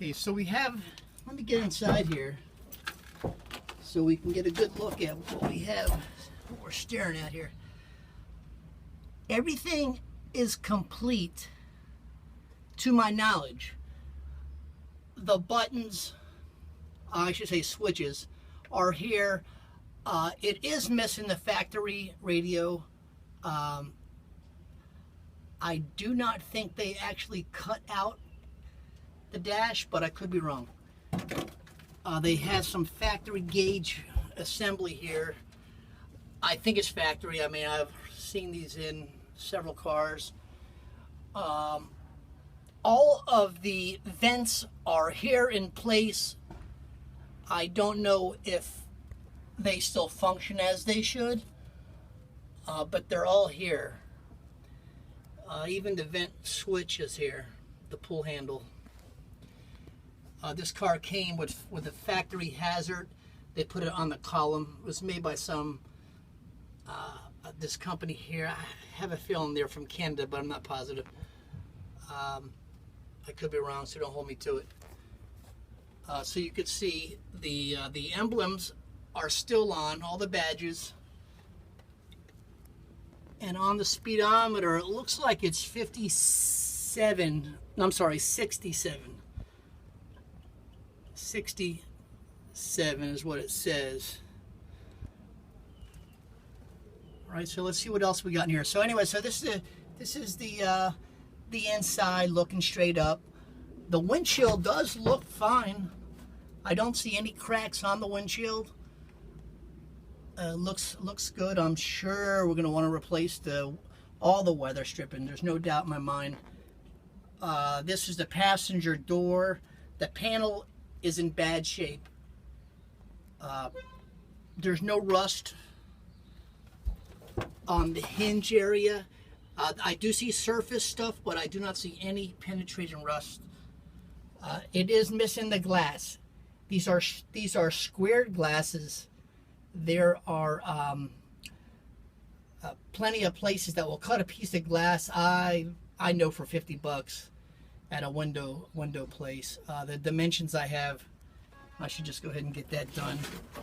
Okay, so we have, let me get inside here so we can get a good look at what we have, what we're staring at here. Everything is complete to my knowledge. The buttons, I should say switches, are here. It is missing the factory radio. I do not think they actually cut out the dash, but I could be wrong. They have some factory gauge assembly here. I think it's factory. I mean, I've seen these in several cars. All of the vents are here in place. I don't know if they still function as they should, but they're all here. Even the vent switch is here, the pull handle. This car came with a factory hazard. They put it on the column. It was made by this company here. I have a feeling they're from Canada, but I'm not positive. I could be wrong, so don't hold me to it. So you could see the emblems are still on, all the badges. And on the speedometer, it looks like it's 57. I'm sorry, 67. 67 is what it says. All right, so let's see what else we got in here. So anyway, so this is the inside looking straight up. The windshield does look fine. I don't see any cracks on the windshield. Looks good. I'm sure we're going to want to replace all the weather stripping. There's no doubt in my mind. This is the passenger door. The panel is in bad shape. There's no rust on the hinge area. I do see surface stuff, but I do not see any penetrating rust. It is missing the glass. These are squared glasses. There are plenty of places that will cut a piece of glass. I know for 50 bucks at a window place. The dimensions I have, I should just go ahead and get that done.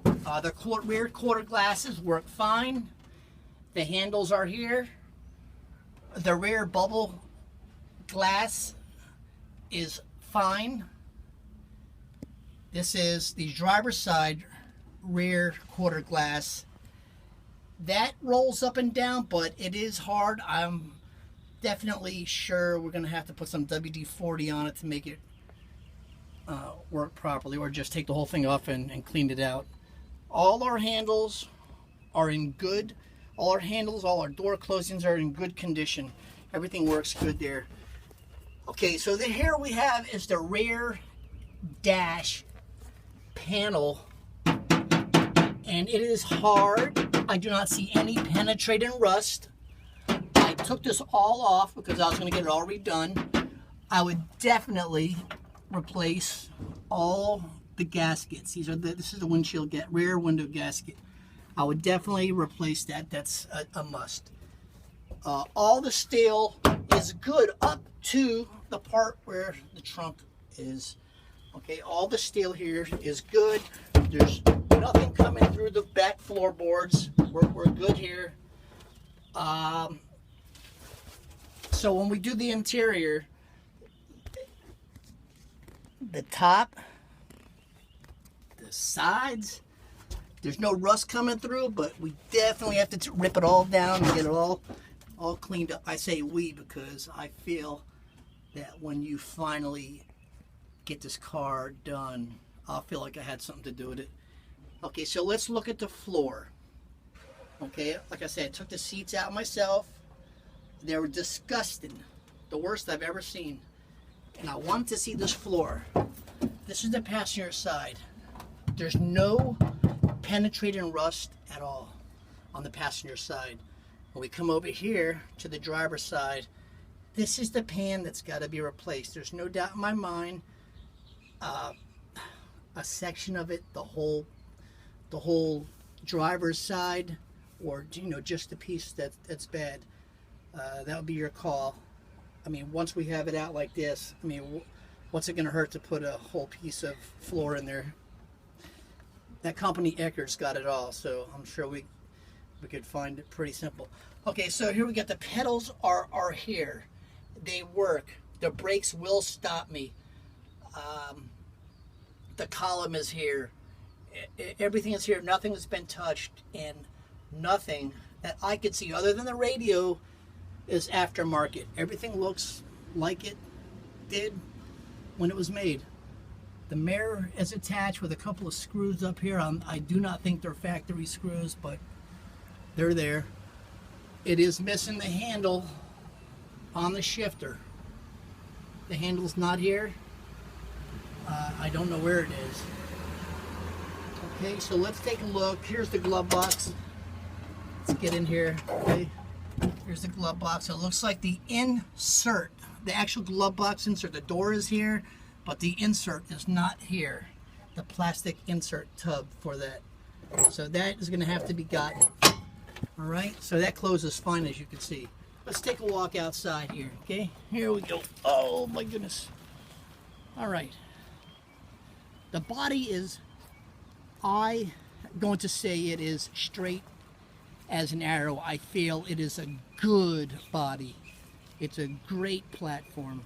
The rear quarter glasses work fine. The handles are here. The rear bubble glass is fine. This is the driver's side rear quarter glass. That rolls up and down, but it is hard. I'm definitely sure we're going to have to put some WD-40 on it to make it work properly, or just take the whole thing off and clean it out. All our handles are in good. All our handles, all our door closings are in good condition. Everything works good there. Okay, so here we have is the rear dash panel, and it is hard. I do not see any penetrating rust. I took this all off because I was going to get it all redone. I would definitely replace all the gaskets. This is the windshield rear window gasket. I would definitely replace that. That's a must. All the steel is good up to the part where the trunk is. Okay, all the steel here is good. There's nothing coming through the back floorboards. We're good here. So when we do the interior, the top, the sides, there's no rust coming through, but we definitely have to rip it all down and get it all cleaned up. I say we because I feel that when you finally get this car done, I'll feel like I had something to do with it. Okay, so let's look at the floor. Okay, like I said, I took the seats out myself. They were disgusting. The worst I've ever seen. And I wanted to see this floor. This is the passenger side. There's no penetrating rust at all on the passenger side. When we come over here to the driver's side, this is the pan that's got to be replaced. There's no doubt in my mind. A section of it, the whole driver's side, or just the piece that's bad. That would be your call. I mean, once we have it out like this, I mean, what's it going to hurt to put a whole piece of floor in there? That company Eckert's got it all, so I'm sure we could find it pretty simple. Okay, so here we got the pedals are here. They work. The brakes will stop me. The column is here. Everything is here. Nothing has been touched, and nothing that I could see other than the radio is aftermarket. Everything looks like it did when it was made. The mirror is attached with a couple of screws up here. I do not think they're factory screws, but they're there. It is missing the handle on the shifter. The handle's not here. I don't know where it is. Okay, so let's take a look. Here's the glove box. Let's get in here. Okay, here's the glove box. It looks like the insert, the actual glove box insert, the door is here, but the insert is not here. The plastic insert tub for that. So that is going to have to be gotten. All right, so that closes fine, as you can see. Let's take a walk outside here. Okay, here we go. Oh my goodness. All right. The body is, I'm going to say it is straight as an arrow. I feel it is a good body. It's a great platform.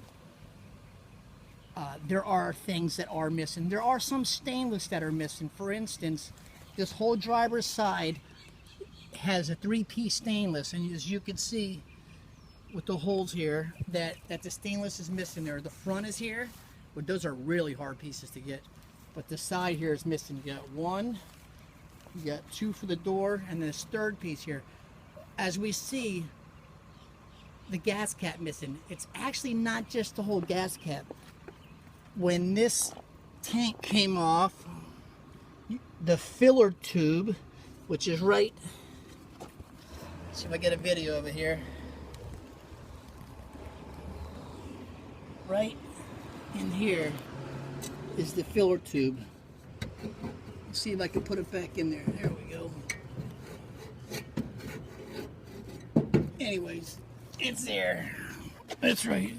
There are things that are missing. There are some stainless that are missing. For instance, this whole driver's side has a 3-piece stainless, and as you can see with the holes here, that the stainless is missing there. The front is here, but those are really hard pieces to get. But the side here is missing. You got 1, you got 2 for the door, and this third piece here. As we see, the gas cap missing. It's actually not just the whole gas cap. When this tank came off, the filler tube, which is right, let's see if I get a video of it here. Right in here is the filler tube. Let's see if I can put it back in there. There we go. Anyways, it's there. That's right.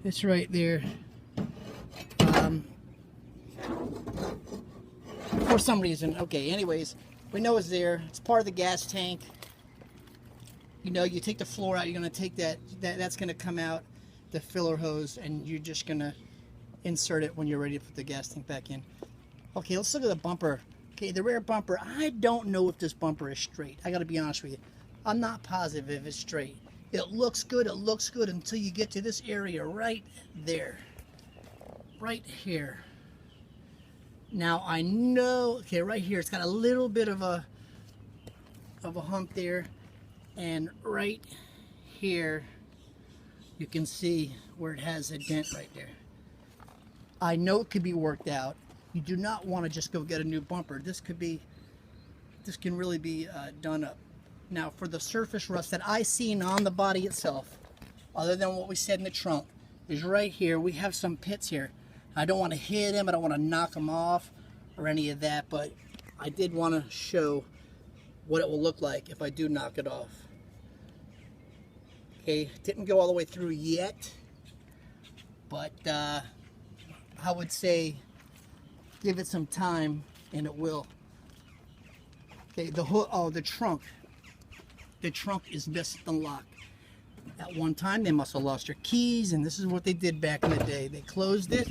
It's right there. For some reason. Okay, anyways, we know it's there. It's part of the gas tank. You know, you take the floor out, you're going to take that's going to come out, the filler hose, and you're just going to insert it when you're ready to put the gas tank back in. Okay, let's look at the bumper. Okay, the rear bumper. I don't know if this bumper is straight. I got to be honest with you. I'm not positive if it's straight. It looks good until you get to this area right there. Right here. Now I know, okay, right here it's got a little bit of a hump there, and right here you can see where it has a dent right there. I know it could be worked out. You do not want to just go get a new bumper. This can really be done up. Now for the surface rust that I seen on the body itself, other than what we said in the trunk, is right here. We have some pits here. I don't want to hit them, I don't want to knock them off or any of that, but I did want to show what it will look like if I do knock it off. Okay, didn't go all the way through yet, but I would say give it some time and it will. Okay, the hood, oh, the trunk is missing the lock. At one time they must have lost their keys, and this is what they did back in the day. They closed it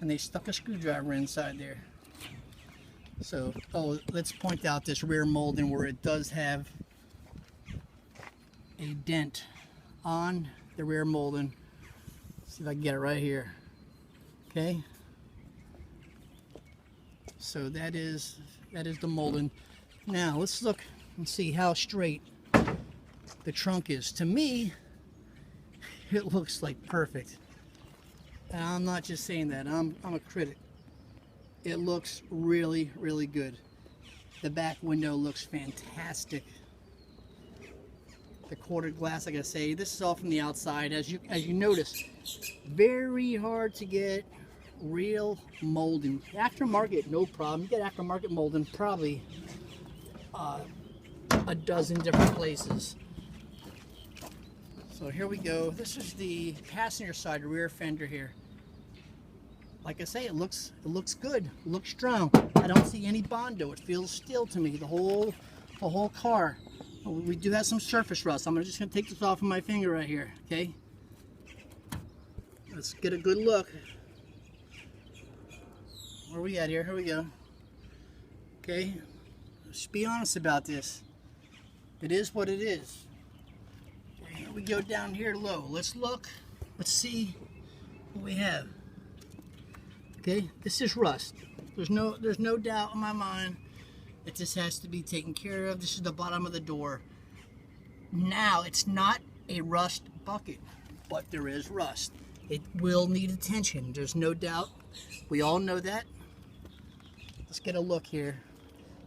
and they stuck a screwdriver inside there. So, oh, let's point out this rear molding where it does have a dent on the rear molding. Let's see if I can get it right here. Okay. So that is the molding. Now let's look and see how straight the trunk is. To me, it looks like perfect. And I'm not just saying that. I'm a critic. It looks really, really good. The back window looks fantastic. The quartered glass, like I say, this is all from the outside. As you notice, very hard to get real molding. Aftermarket, no problem. You get aftermarket molding probably a dozen different places. So here we go. This is the passenger side rear fender here. like I say, it looks good, it looks strong. I don't see any Bondo. It feels steel to me, the whole car. We do have some surface rust. I'm just gonna take this off of my finger right here, okay? Let's get a good look. Where are we at here? Here we go. Okay, let's be honest about this. It is what it is. Okay, here we go down here low. Let's look. Let's see what we have. Okay, this is rust. There's no doubt in my mind that this has to be taken care of. This is the bottom of the door. Now, it's not a rust bucket, but there is rust. It will need attention. There's no doubt. We all know that. Let's get a look here.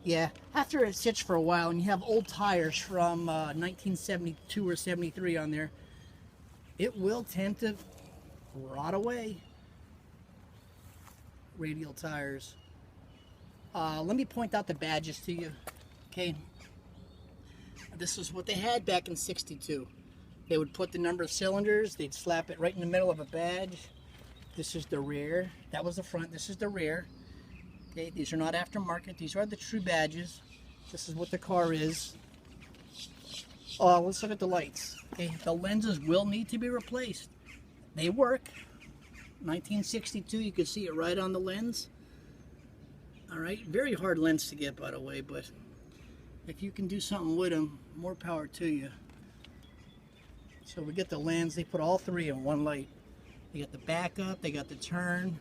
Yeah, after it sits for a while and you have old tires from 1972 or 73 on there, it will tend to rot away. Radial tires. Let me point out the badges to you. Okay, this is what they had back in '62. They would put the number of cylinders, they'd slap it right in the middle of a badge. This is the rear. That was the front. This is the rear. Okay, these are not aftermarket. These are the true badges. This is what the car is. Let's look at the lights. Okay, the lenses will need to be replaced. They work. 1962, you can see it right on the lens. All right, very hard lens to get, by the way, but if you can do something with them, more power to you. So we get the lens. They put all three in one light. They got the backup, they got the turn.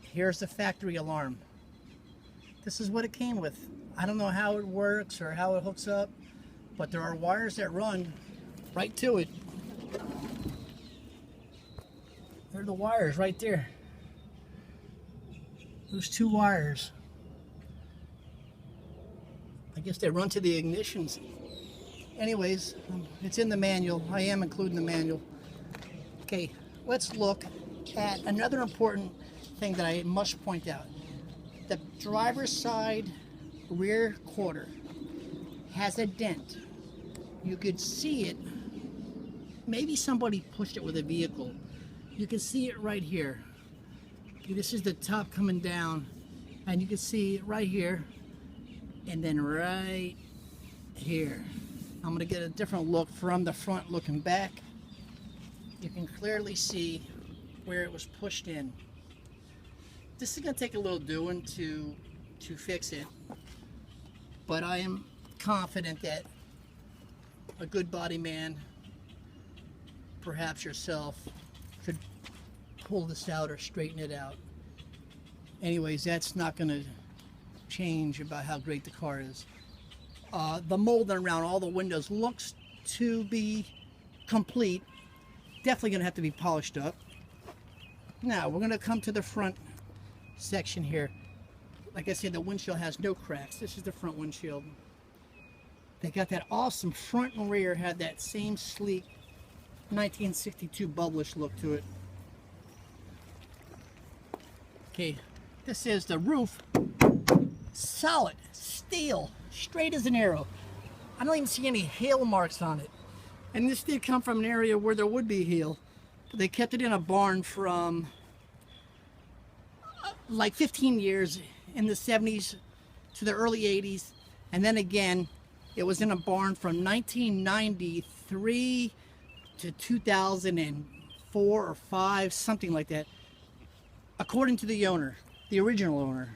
Here's the factory alarm. This is what it came with. I don't know how it works or how it hooks up, but there are wires that run right to it. There are the wires right there. Those two wires. I guess they run to the ignitions. Anyways, it's in the manual. I am including the manual. Okay, let's look at another important thing that I must point out. The driver's side rear quarter has a dent. You could see it. Maybe somebody pushed it with a vehicle. You can see it right here. Okay, this is the top coming down, and you can see it right here, and then right here. I'm going to get a different look from the front looking back. You can clearly see where it was pushed in. This is going to take a little doing to fix it, but I am confident that a good body man, perhaps yourself, could pull this out or straighten it out. Anyways, that's not going to change about how great the car is. The molding around all the windows looks to be complete. Definitely going to have to be polished up. Now, we're going to come to the front section here. Like I said, the windshield has no cracks. This is the front windshield. They got that awesome front and rear, had that same sleek 1962 bubblish look to it. Okay, this is the roof. Solid, steel, straight as an arrow. I don't even see any hail marks on it. And this did come from an area where there would be hail. But they kept it in a barn from like 15 years in the 70s to the early 80s. And then again, it was in a barn from 1993 to 2004 or 5, something like that. According to the owner, the original owner.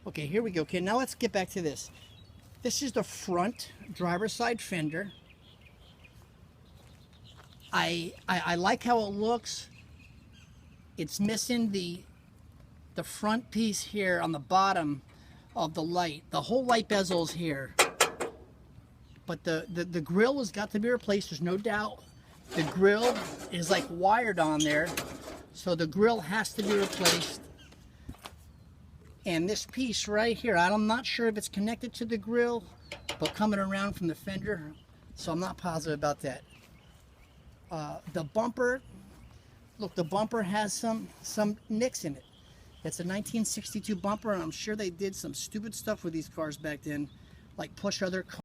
Okay, here we go. Okay, now let's get back to this. This is the front driver's side fender. I like how it looks. It's missing the front piece here on the bottom of the light. The whole light bezel is here. But the grill has got to be replaced, there's no doubt. The grill is like wired on there. So the grill has to be replaced. And this piece right here, I'm not sure if it's connected to the grill, but coming around from the fender, so I'm not positive about that. The bumper, look, the bumper has some nicks in it. It's a 1962 bumper, and I'm sure they did some stupid stuff with these cars back then, like push other cars.